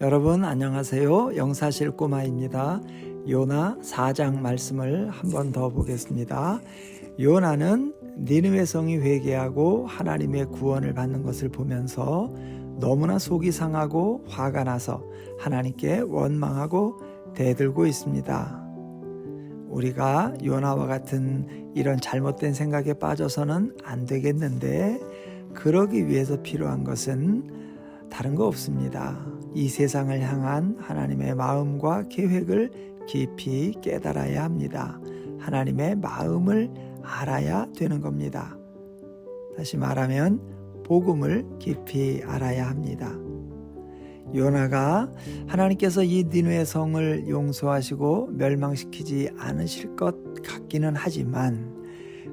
여러분 안녕하세요. 영사실 꼬마입니다. 요나 4장 말씀을 한 번 더 보겠습니다. 요나는 니느웨 성이 회개하고 하나님의 구원을 받는 것을 보면서 너무나 속이 상하고 화가 나서 하나님께 원망하고 대들고 있습니다. 우리가 요나와 같은 이런 잘못된 생각에 빠져서는 안 되겠는데, 그러기 위해서 필요한 것은 다른 거 없습니다. 이 세상을 향한 하나님의 마음과 계획을 깊이 깨달아야 합니다. 하나님의 마음을 알아야 되는 겁니다. 다시 말하면 복음을 깊이 알아야 합니다. 요나가 하나님께서 이 니느웨 성을 용서하시고 멸망시키지 않으실 것 같기는 하지만,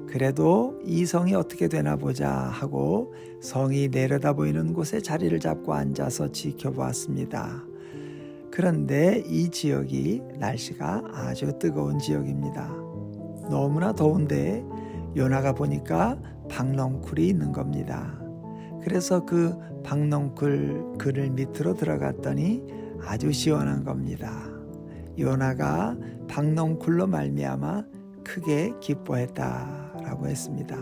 그래도 이 성이 어떻게 되나 보자 하고 성이 내려다 보이는 곳에 자리를 잡고 앉아서 지켜보았습니다. 그런데 이 지역이 날씨가 아주 뜨거운 지역입니다. 너무나 더운데 요나가 보니까 박넝쿨이 있는 겁니다. 그래서 그 박넝쿨 그늘 밑으로 들어갔더니 아주 시원한 겁니다. 요나가 박넝쿨로 말미암아 크게 기뻐했다라고 했습니다.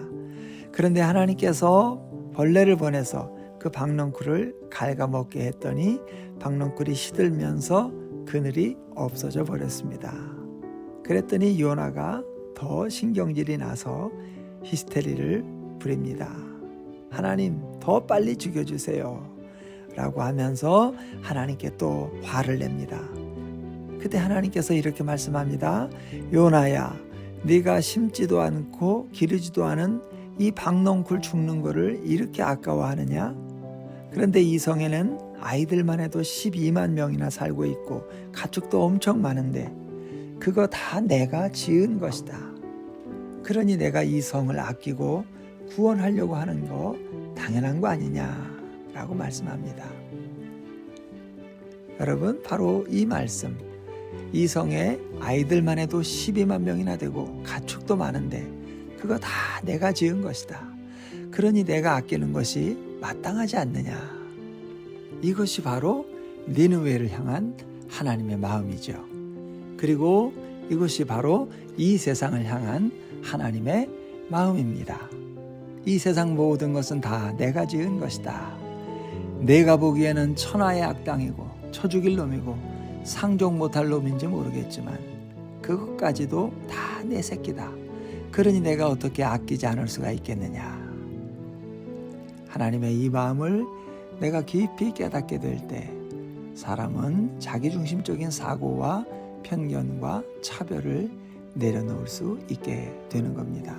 그런데 하나님께서 벌레를 보내서 그 박넝쿨을 갉아먹게 했더니 박넝쿨이 시들면서 그늘이 없어져 버렸습니다. 그랬더니 요나가 더 신경질이 나서 히스테리를 부립니다. 하나님, 더 빨리 죽여주세요 라고 하면서 하나님께 또 화를 냅니다. 그때 하나님께서 이렇게 말씀합니다. 요나야, 네가 심지도 않고 기르지도 않은 이 박넝쿨 죽는 거를 이렇게 아까워하느냐? 그런데 이 성에는 아이들만 해도 12만 명이나 살고 있고 가축도 엄청 많은데 그거 다 내가 지은 것이다. 그러니 내가 이 성을 아끼고 구원하려고 하는 거 당연한 거 아니냐라고 말씀합니다. 여러분, 바로 이 말씀, 이 성에 아이들만 해도 12만 명이나 되고 가축도 많은데 그거 다 내가 지은 것이다. 그러니 내가 아끼는 것이 마땅하지 않느냐. 이것이 바로 니느웨를 향한 하나님의 마음이죠. 그리고 이것이 바로 이 세상을 향한 하나님의 마음입니다. 이 세상 모든 것은 다 내가 지은 것이다. 내가 보기에는 천하의 악당이고 쳐 죽일 놈이고 상종 못할 놈인지 모르겠지만 그것까지도 다 내 새끼다. 그러니 내가 어떻게 아끼지 않을 수가 있겠느냐. 하나님의 이 마음을 내가 깊이 깨닫게 될 때 사람은 자기중심적인 사고와 편견과 차별을 내려놓을 수 있게 되는 겁니다.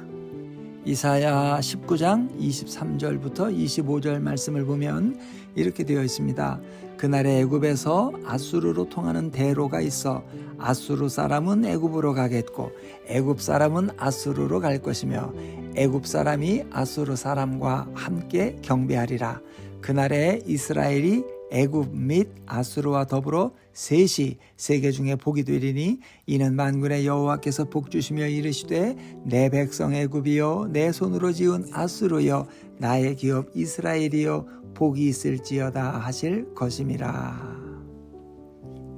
이사야 19장 23절부터 25절 말씀을 보면 이렇게 되어 있습니다. 그날에 애굽에서 아수르로 통하는 대로가 있어 아수르 사람은 애굽으로 가겠고 애굽 사람은 아수르로 갈 것이며 애굽 사람이 아수르 사람과 함께 경배하리라. 그날에 이스라엘이 애굽 및 아수르와 더불어 셋이 세계 중에 복이 되리니 이는 만군의 여호와께서 복주시며 이르시되 내 백성 애굽이여 내 손으로 지은 아수르여 나의 기업 이스라엘이여 복이 있을지어다 하실 것임이라.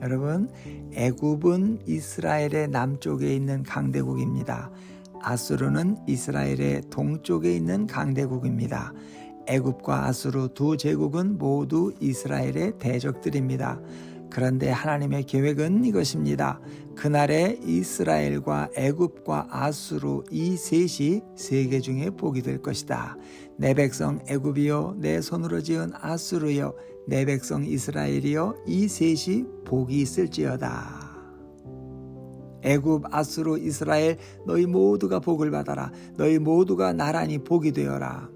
여러분, 애굽은 이스라엘의 남쪽에 있는 강대국입니다. 아수르는 이스라엘의 동쪽에 있는 강대국입니다. 애굽과 아수르 두 제국은 모두 이스라엘의 대적들입니다. 그런데 하나님의 계획은 이것입니다. 그날에 이스라엘과 애굽과 아수르 이 셋이 세계 중에 복이 될 것이다. 내 백성 애굽이여 내 손으로 지은 아수르여 내 백성 이스라엘이여 이 셋이 복이 있을지어다. 애굽, 아수르, 이스라엘 너희 모두가 복을 받아라. 너희 모두가 나란히 복이 되어라.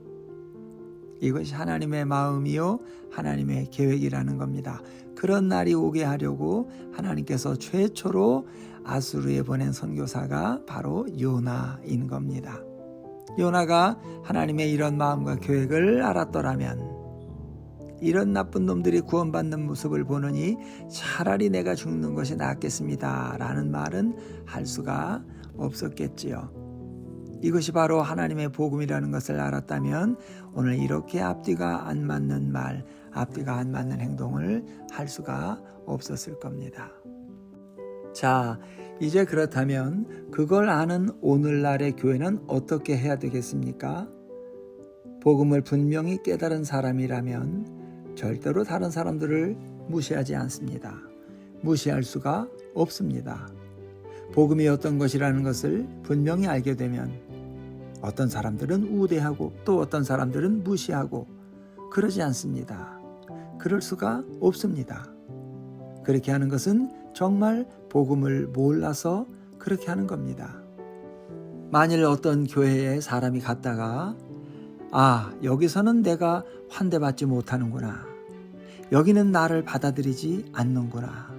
이것이 하나님의 마음이요 하나님의 계획이라는 겁니다. 그런 날이 오게 하려고 하나님께서 최초로 아수르에 보낸 선교사가 바로 요나인 겁니다. 요나가 하나님의 이런 마음과 계획을 알았더라면 이런 나쁜 놈들이 구원받는 모습을 보느니 차라리 내가 죽는 것이 낫겠습니다 라는 말은 할 수가 없었겠지요. 이것이 바로 하나님의 복음이라는 것을 알았다면 오늘 이렇게 앞뒤가 안 맞는 말, 앞뒤가 안 맞는 행동을 할 수가 없었을 겁니다. 자, 이제 그렇다면 그걸 아는 오늘날의 교회는 어떻게 해야 되겠습니까? 복음을 분명히 깨달은 사람이라면 절대로 다른 사람들을 무시하지 않습니다. 무시할 수가 없습니다. 복음이 어떤 것이라는 것을 분명히 알게 되면 어떤 사람들은 우대하고 또 어떤 사람들은 무시하고 그러지 않습니다. 그럴 수가 없습니다. 그렇게 하는 것은 정말 복음을 몰라서 그렇게 하는 겁니다. 만일 어떤 교회에 사람이 갔다가 여기서는 내가 환대받지 못하는구나. 여기는 나를 받아들이지 않는구나.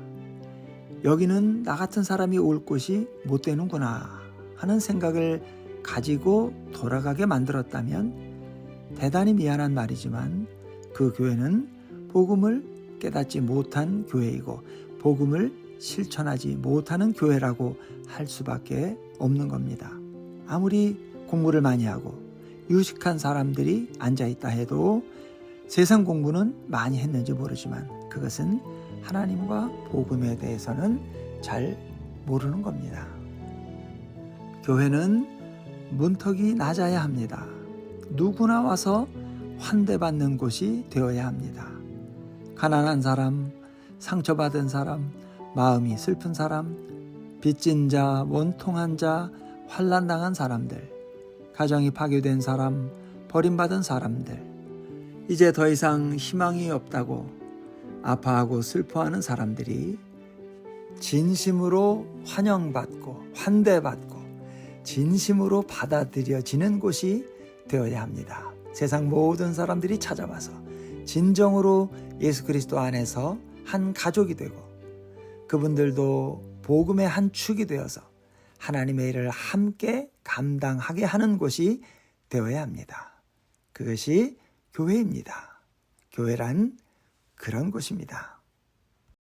여기는 나 같은 사람이 올 곳이 못 되는구나 하는 생각을 가지고 돌아가게 만들었다면 대단히 미안한 말이지만 그 교회는 복음을 깨닫지 못한 교회이고 복음을 실천하지 못하는 교회라고 할 수밖에 없는 겁니다. 아무리 공부를 많이 하고 유식한 사람들이 앉아있다 해도 세상 공부는 많이 했는지 모르지만 그것은 하나님과 복음에 대해서는 잘 모르는 겁니다. 교회는 문턱이 낮아야 합니다. 누구나 와서 환대받는 곳이 되어야 합니다. 가난한 사람, 상처받은 사람, 마음이 슬픈 사람, 빚진 자, 원통한 자, 환난당한 사람들, 가정이 파괴된 사람, 버림받은 사람들, 이제 더 이상 희망이 없다고 아파하고 슬퍼하는 사람들이 진심으로 환영받고 환대받고 진심으로 받아들여지는 곳이 되어야 합니다. 세상 모든 사람들이 찾아와서 진정으로 예수 그리스도 안에서 한 가족이 되고 그분들도 복음의 한 축이 되어서 하나님의 일을 함께 감당하게 하는 곳이 되어야 합니다. 그것이 교회입니다. 교회란 그런 곳입니다.